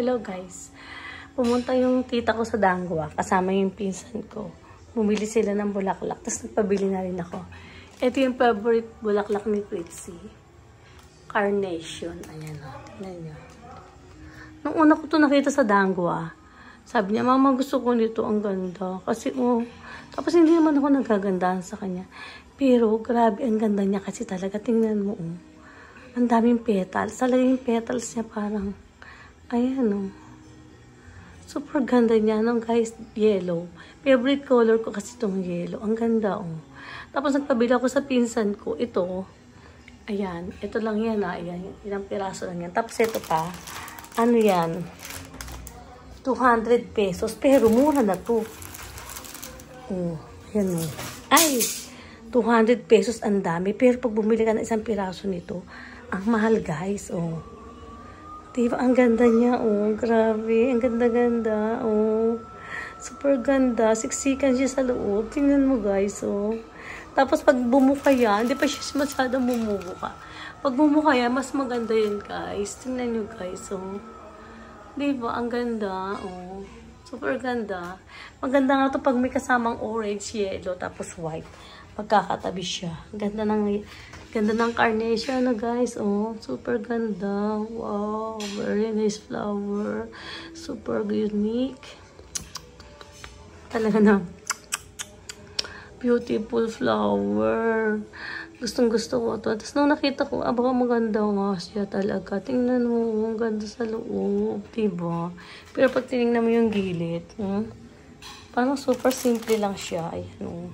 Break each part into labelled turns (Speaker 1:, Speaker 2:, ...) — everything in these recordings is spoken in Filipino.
Speaker 1: Hello guys. Pumunta yung tita ko sa Dangwa. Kasama yung pinsan ko. Bumili sila ng bulaklak. Tapos nagpabili na rin ako. Ito yung favorite bulaklak ni Pritzy. Carnation. Ayan o. Tignan nyo. Nung una ko ito nakita sa Dangwa, sabi niya, mama gusto ko nito. Ang ganda. Kasi tapos hindi naman ako nagagandahan sa kanya. Pero grabe ang ganda niya kasi talaga. Tingnan mo ang daming petals. Talaga yung petals niya parang ayan o. Super ganda niya. Guys, yellow. Favorite color ko kasi itong yellow. Ang ganda o. Tapos nagpabila ko sa pinsan ko. Ito. Ayan. Ito lang yan ha. Ayan. Ilang piraso lang yan. Tapos ito pa. Ano yan? 200 pesos. Pero mura na to. Oh. Ayan o. Ay! 200 pesos ang dami. Pero pag bumili ka ng isang piraso nito, ang mahal guys. Oh. Diba? Ang ganda niya, grabe. Ang ganda-ganda, super ganda. Siksikan siya sa loob. Tingnan mo, guys, Tapos, pag bumuka yan, hindi pa siya masyadong bumubuka. Pag bumuka yan, mas maganda yun, guys. Tingnan nyo, guys, Diba? Ang ganda, Super ganda. Maganda nga to pag may kasamang orange, yellow, tapos white. Magkakatabi siya. Ganda ng carnation na guys. Super ganda. Wow. Very nice flower. Super unique. Talaga na. Beautiful flower. Gustong gusto ko ito. Tapos nung nakita ko, baka maganda nga siya talaga. Tingnan mo. Ang ganda sa loob. Diba? Pero pag tinignan mo yung gilid, parang super simple lang siya. Ayan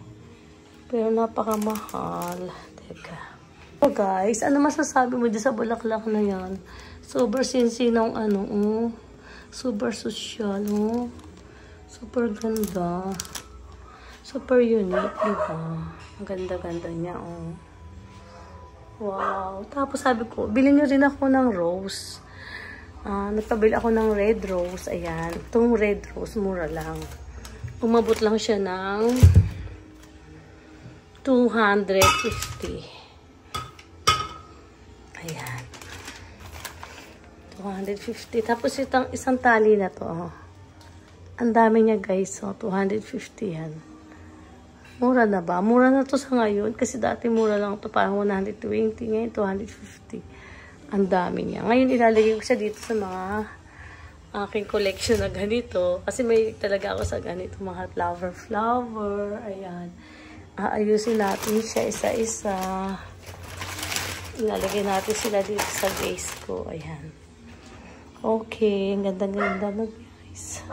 Speaker 1: Pero napakamahal. Teka. So guys, ano masasabi mo dyan sa bulaklak na yan? Super sinsinong super social, Super ganda. Super unique, diba? Ang ganda-ganda niya, Wow. Tapos sabi ko, bilhin nyo rin ako ng rose. Nagpabili ako ng red rose. Ayan. Itong red rose, mura lang. Umabot lang siya ng 250. Ayan. 250. Tapos isang tali na to. Ang dami niya guys. 250 yan. Mura na ba? Mura na to sa ngayon. Kasi dati mura lang to. Parang 120. Ngayon 250. Ang dami niya. Ngayon ilalagay ko siya dito sa mga aking collection na ganito. Kasi may talaga ako sa ganito. Mga flower. Ayan. Aayusin natin siya isa-isa. Ilalagay natin sila dito sa vase ko. Ayan. Okay. Ang ganda-ganda na guys.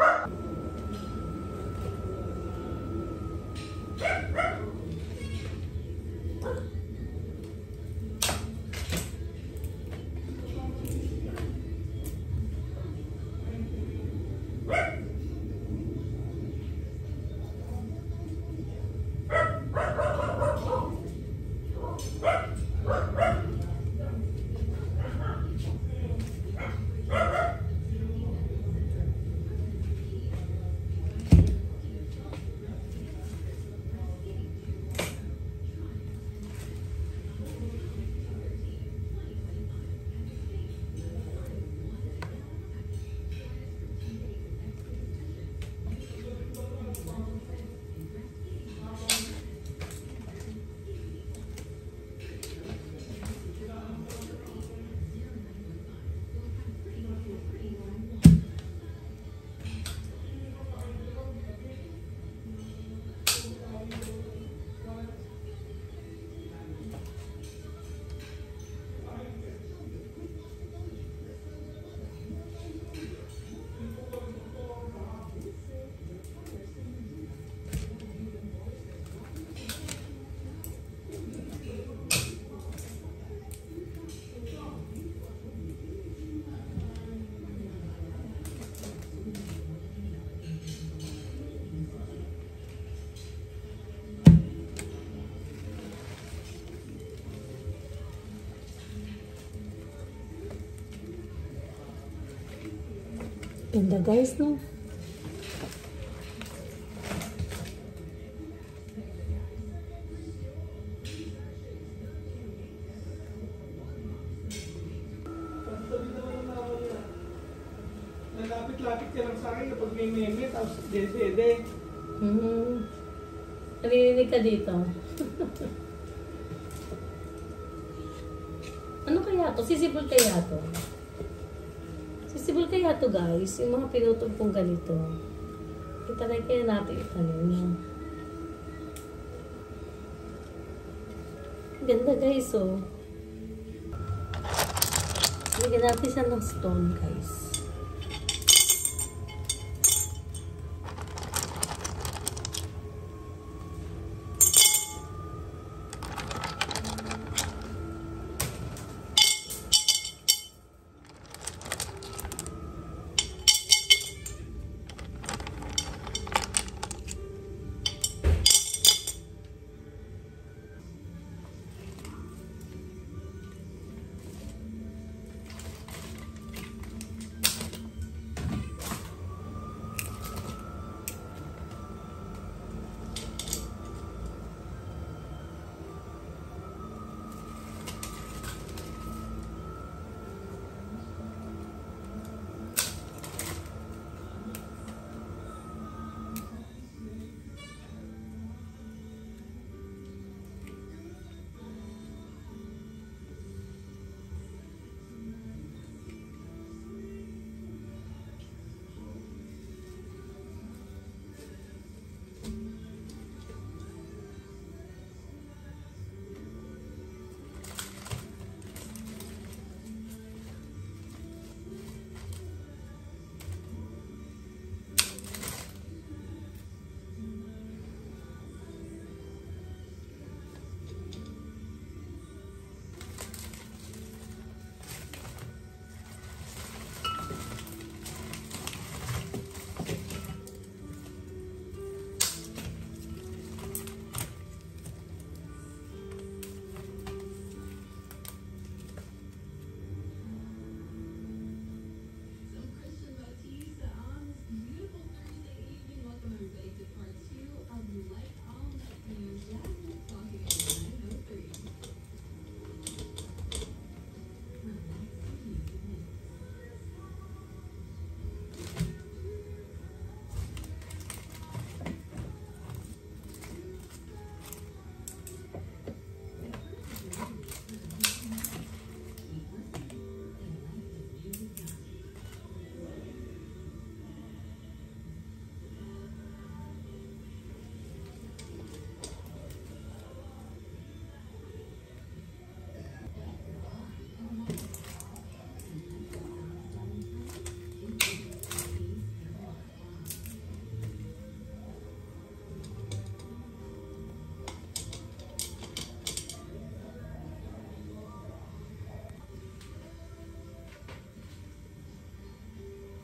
Speaker 1: Ganda guys, no?
Speaker 2: pag may meme, tapos dede.
Speaker 1: Narinig ka dito. Ano kaya to? Sisibol kaya to? Sisibol kaya to guys? Yung mga pinutog kong ganito. Italay kaya natin italim. Ganda guys oh. Lagyan natin siya ng stone guys.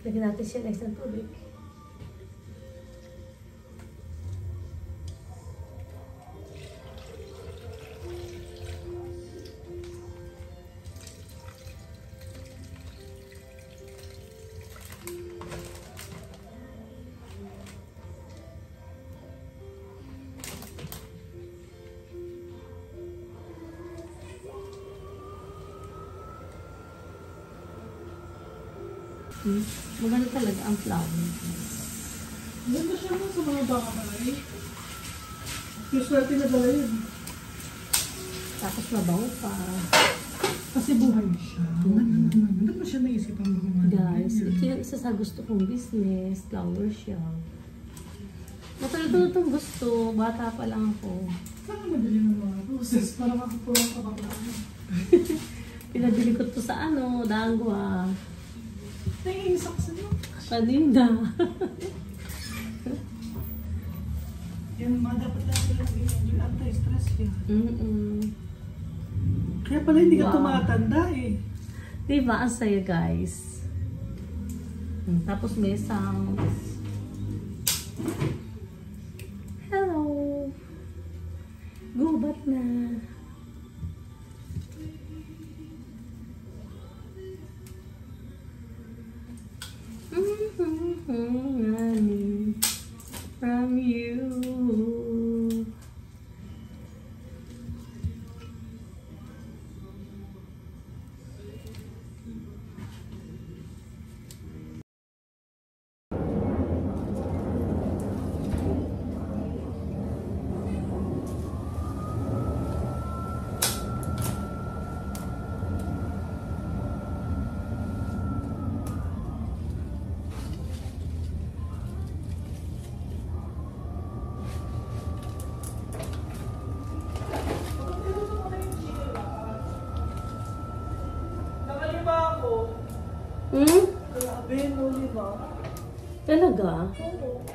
Speaker 1: Lagyan natin siya ng tubig. Maganda talaga ang flower.
Speaker 2: Ganda siya mo sa mga bahay. Yung swerte na dala yun.
Speaker 1: Tapos mabaho pa.
Speaker 2: Kasi buhay siya. Ba't mo siya naisip ang mga
Speaker 1: Guys, ito yung isa sa gusto kong business. Flower siya. Matagal itong gusto. Bata pa lang ako.
Speaker 2: Saan madali ng mga process para makapulang kabaklaan?
Speaker 1: Pinabili ko to sa Dangwa.
Speaker 2: Naiisak sa'yo.
Speaker 1: Paninda.
Speaker 2: Yan mga dapat lang sila yung anti-stress yan. Kaya pala hindi ka tumatanda eh.
Speaker 1: Diba? Ang saya guys. Tapos may sounds. Hello. Gubat na. Honey, from you. Talaga?
Speaker 2: Oo.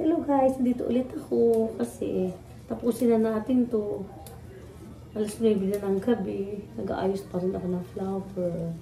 Speaker 1: Hello guys, dito ulit ako kasi tapusin na natin to. Alas 9 na ng gabi. Nag-aayos pa rin ako ng flower.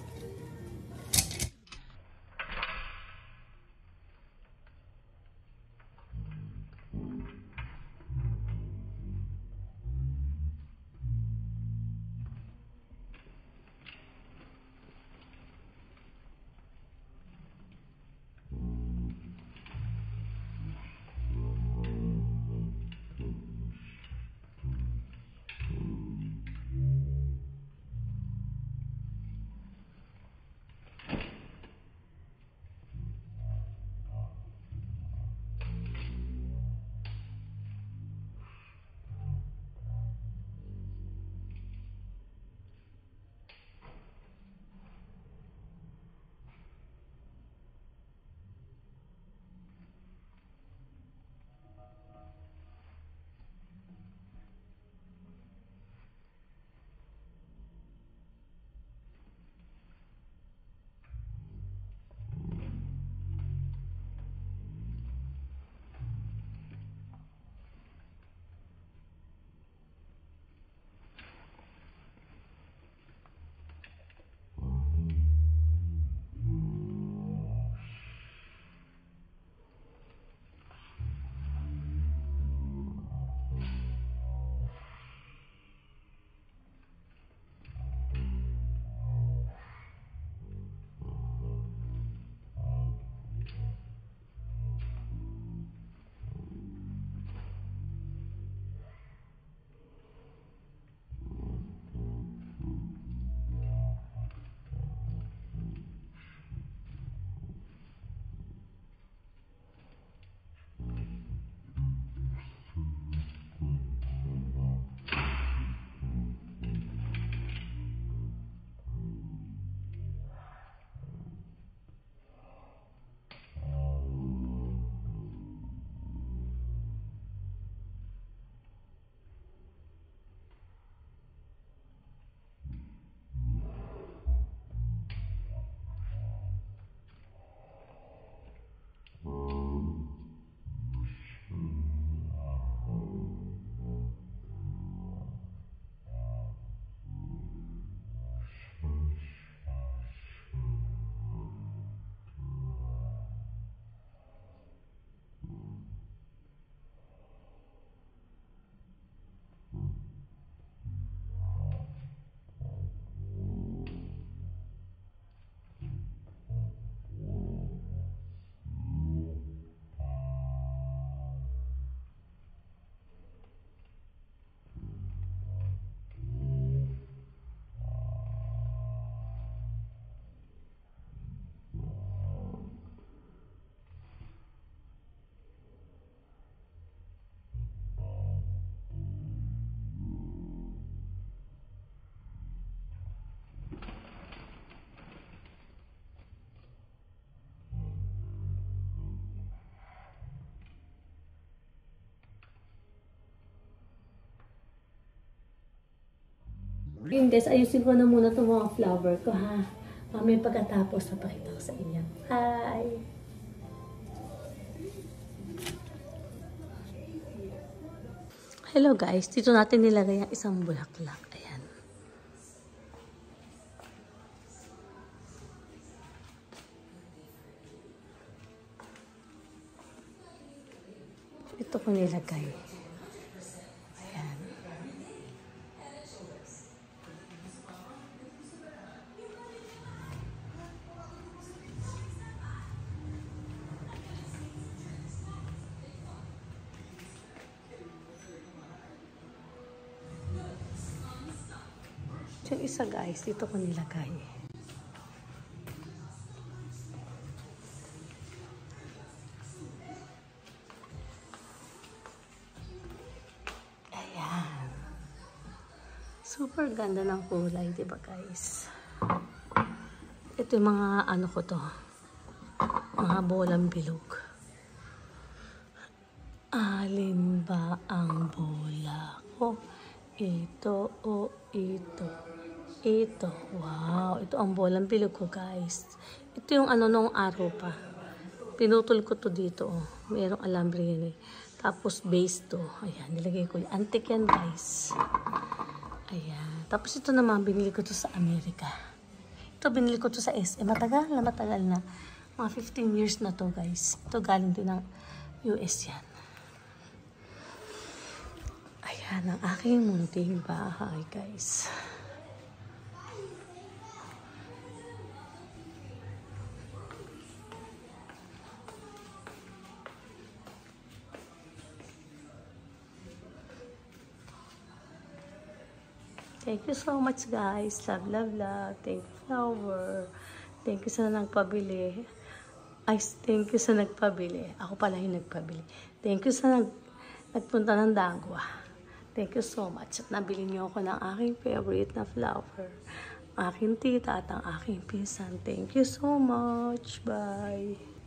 Speaker 1: Yun guys, ayusin ko na muna itong mga flower ko ha. Mamaya pagkatapos, napakita ko sa inyo. Hi! Hello guys, dito natin nilagay ang isang bulaklak. Ayan. Ito ko nilagay. Ayan. Yung isa guys, dito ko nilagay. Ayan. Super ganda ng kulay, diba guys? Ito yung mga ano ko to. Mga bolang bilog. Alin ba ang bola ko? Ito o ito. Ito. Wow. Ito ang bolang bilog ko, guys. Ito yung ano nung araw pa. Pinutol ko to dito. Oh. Mayroong alambre yan eh. Tapos base to. Ayan, nilagay ko. Antique yan guys. Ayan. Tapos ito naman, binili ko to sa Amerika. Ito, binili ko to sa SM. Matagal na. Mga 15 years na to guys. Ito galing din ng US yan. Ayan, ang aking munting bahay guys. Thank you so much guys. Love. Thank you flower. Thank you sa nagpabili. Thank you sa nagpabili. Ako pala yung nagpabili. Thank you sa nagpunta ng Dagwa. Thank you so much. At nabili niyo ako ng aking favorite na flower. Aking tita at ang aking pinsan. Thank you so much. Bye.